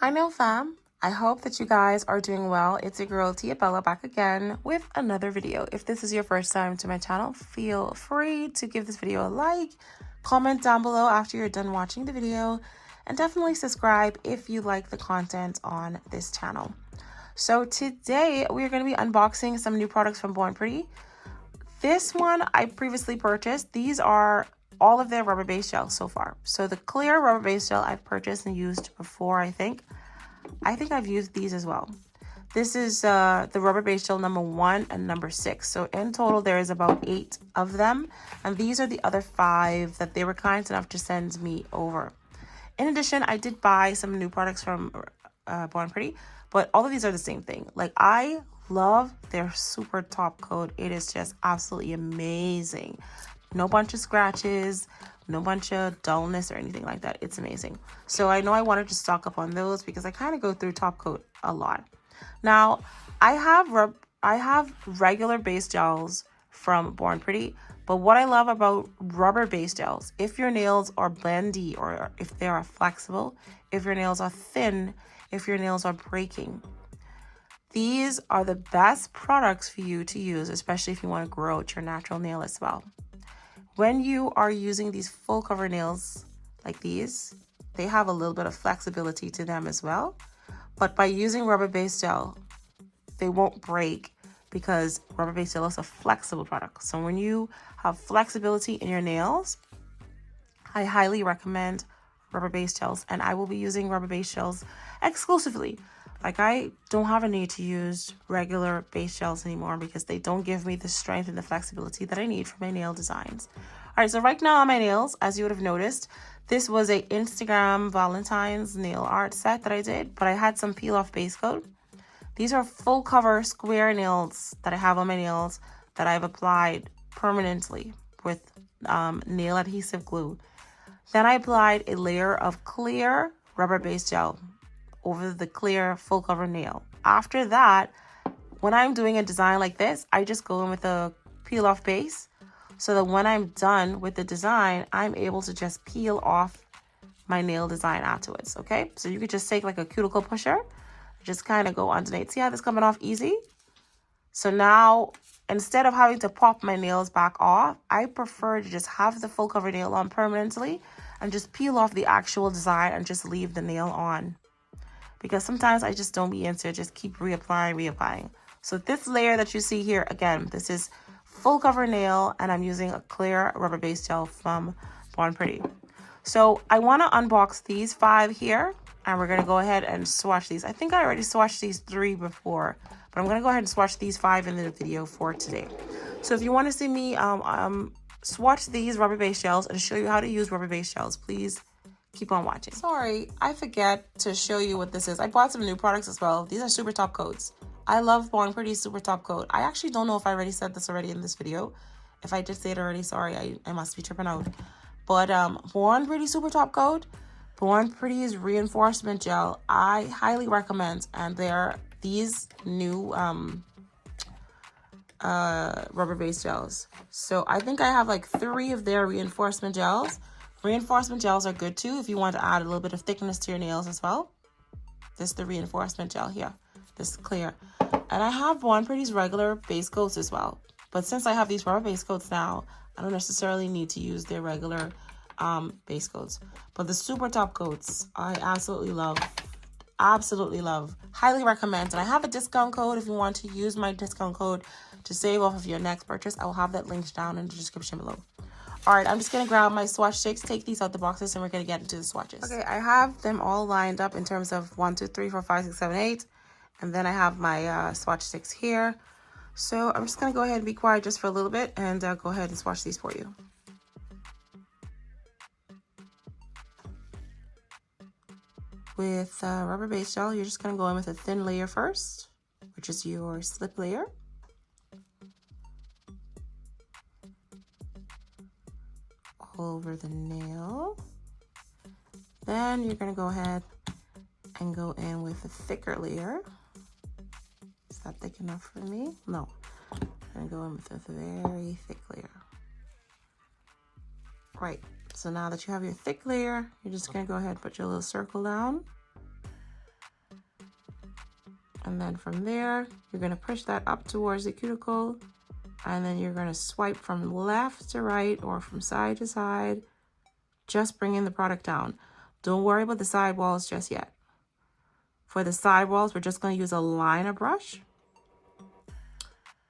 Hi nail fam, I hope that you guys are doing well. It's your girl Tia Bella back again with another video. If this is your first time to my channel, feel free to give this video a like, comment down below after you're done watching the video, and definitely subscribe if you like the content on this channel. So today we're going to be unboxing some new products from Born Pretty. This one I previously purchased. These are all of their rubber base gels so far. So the clear rubber base gel I've purchased and used before, I think I've used these as well. This is the rubber base gel number 1 and number 6. So in total, there is about 8 of them. And these are the other 5 that they were kind enough to send me over. In addition, I did buy some new products from Born Pretty, but all of these are the same thing. Like, I love their super top coat. It is just absolutely amazing. No bunch of scratches, no bunch of dullness or anything like that. It's amazing. So I know I wanted to stock up on those because I kind of go through top coat a lot. Now, I have regular base gels from Born Pretty, but what I love about rubber base gels, if your nails are bendy or if they are flexible, if your nails are thin, if your nails are breaking, these are the best products for you to use, especially if you want to grow out your natural nail as well. When you are using these full cover nails like these, they have a little bit of flexibility to them as well. But by using rubber base gel, they won't break because rubber base gel is a flexible product. So when you have flexibility in your nails, I highly recommend rubber base gels, and I will be using rubber base gels exclusively. Like, I don't have a need to use regular base gels anymore because they don't give me the strength and the flexibility that I need for my nail designs. All right, so right now on my nails, as you would have noticed, this was a Instagram Valentine's nail art set that I did, but I had some peel off base coat. These are full cover square nails that I have on my nails that I've applied permanently with nail adhesive glue. Then I applied a layer of clear rubber base gel over the clear full cover nail. After that, when I'm doing a design like this, I just go in with a peel off base so that when I'm done with the design, I'm able to just peel off my nail design afterwards. Okay, so you could just take like a cuticle pusher, just kind of go underneath. See how this coming off easy? So now, instead of having to pop my nails back off, I prefer to just have the full cover nail on permanently and just peel off the actual design and just leave the nail on. Because sometimes I just don't be into it, just keep reapplying. So this layer that you see here, again, this is full cover nail, and I'm using a clear rubber base gel from Born Pretty. So I want to unbox these 5 here, and we're going to go ahead and swatch these. I think I already swatched these 3 before, but I'm going to go ahead and swatch these 5 in the video for today. So if you want to see me swatch these rubber base gels and show you how to use rubber base gels, please keep on watching. Sorry, I forget to show you what this is. I bought some new products as well. These are super top coats. I love Born Pretty super top coat. I actually don't know if I already said this already in this video. If I did say it already, sorry, I must be tripping out. But Born Pretty super top coat, Born Pretty's reinforcement gel, I highly recommend. And they're these new rubber base gels. So I think I have like 3 of their reinforcement gels. Reinforcement gels are good too if you want to add a little bit of thickness to your nails as well. This is the reinforcement gel here. This is clear. And I have Born Pretty's regular base coats as well. But since I have these rubber base coats now, I don't necessarily need to use their regular base coats. But the super top coats, I absolutely love. Absolutely love. Highly recommend. And I have a discount code if you want to use my discount code to save off of your next purchase. I will have that linked down in the description below. All right, I'm just going to grab my swatch sticks, take these out the boxes, and we're going to get into the swatches. Okay, I have them all lined up in terms of 1, 2, 3, 4, 5, 6, 7, 8. And then I have my swatch sticks here. So I'm just going to go ahead and be quiet just for a little bit and go ahead and swatch these for you. With rubber base gel, you're just going to go in with a thin layer first, which is your slip layer. Over the nail. Then you're going to go ahead and go in with a thicker layer. Is that thick enough for me? No. I'm going to go in with a very thick layer. Right. So now that you have your thick layer, you're just going to go ahead and put your little circle down. And then from there, you're going to push that up towards the cuticle. And then you're going to swipe from left to right or from side to side, just bringing the product down. Don't worry about the side walls just yet. For the side walls, we're just going to use a liner brush.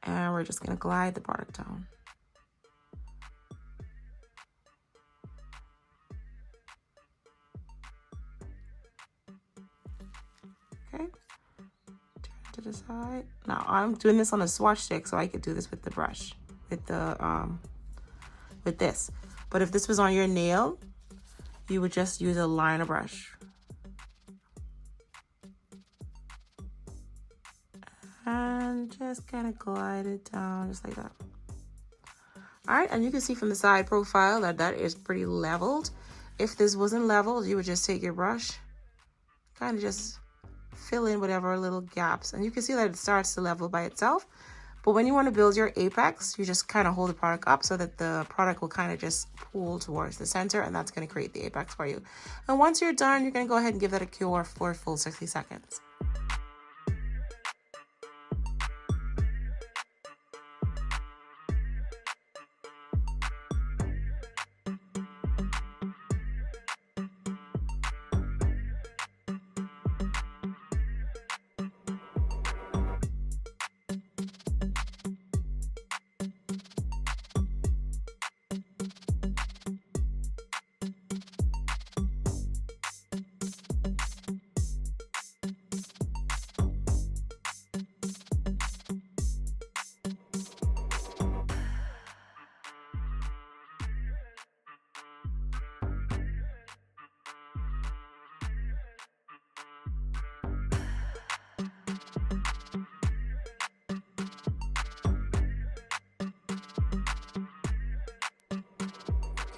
And we're just going to glide the product down. Okay. Turn to the side. Now I'm doing this on a swatch stick, so I could do this with the brush, with this. But if this was on your nail, you would just use a liner brush. And just kind of glide it down just like that. All right, and you can see from the side profile that that is pretty leveled. If this wasn't leveled, you would just take your brush, kind of just fill in whatever little gaps. And you can see that it starts to level by itself. But when you want to build your apex, you just kind of hold the product up so that the product will kind of just pull towards the center, and that's going to create the apex for you. And once you're done, you're going to go ahead and give that a cure for a full 60 seconds.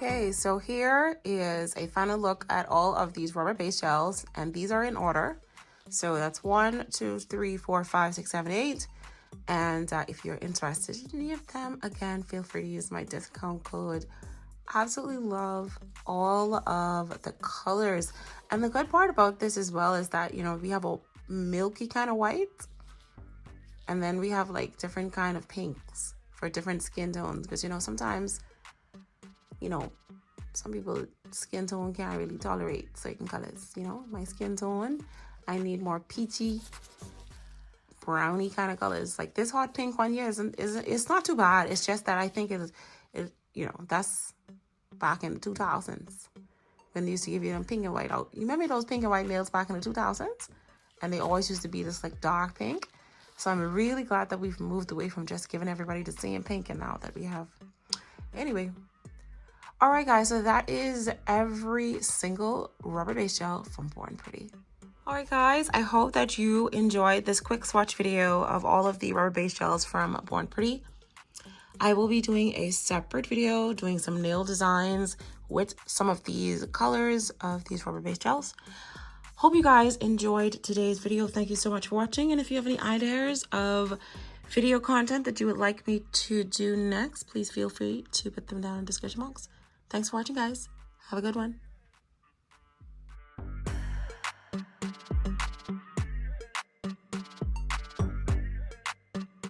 Okay, so here is a final look at all of these rubber-based gels, and these are in order. So that's 1, 2, 3, 4, 5, 6, 7, 8. And if you're interested in any of them, again, feel free to use my discount code. Absolutely love all of the colors. And the good part about this as well is that, you know, we have a milky kind of white, and then we have like different kind of pinks for different skin tones, because, you know, sometimes, you know, some people skin tone can't really tolerate certain colors. You know, my skin tone, I need more peachy, browny kind of colors. Like this hot pink one here it's not too bad. It's just that I think it you know, that's back in the 2000s when they used to give you them pink and white out. You remember those pink and white nails back in the 2000s? And they always used to be this like dark pink. So I'm really glad that we've moved away from just giving everybody the same pink, and now that we have, anyway. All right, guys, so that is every single rubber-based gel from Born Pretty. All right, guys, I hope that you enjoyed this quick swatch video of all of the rubber-based gels from Born Pretty. I will be doing a separate video doing some nail designs with some of these colors of these rubber-based gels. Hope you guys enjoyed today's video. Thank you so much for watching. And if you have any ideas of video content that you would like me to do next, please feel free to put them down in the description box. Thanks for watching, guys. Have a good one.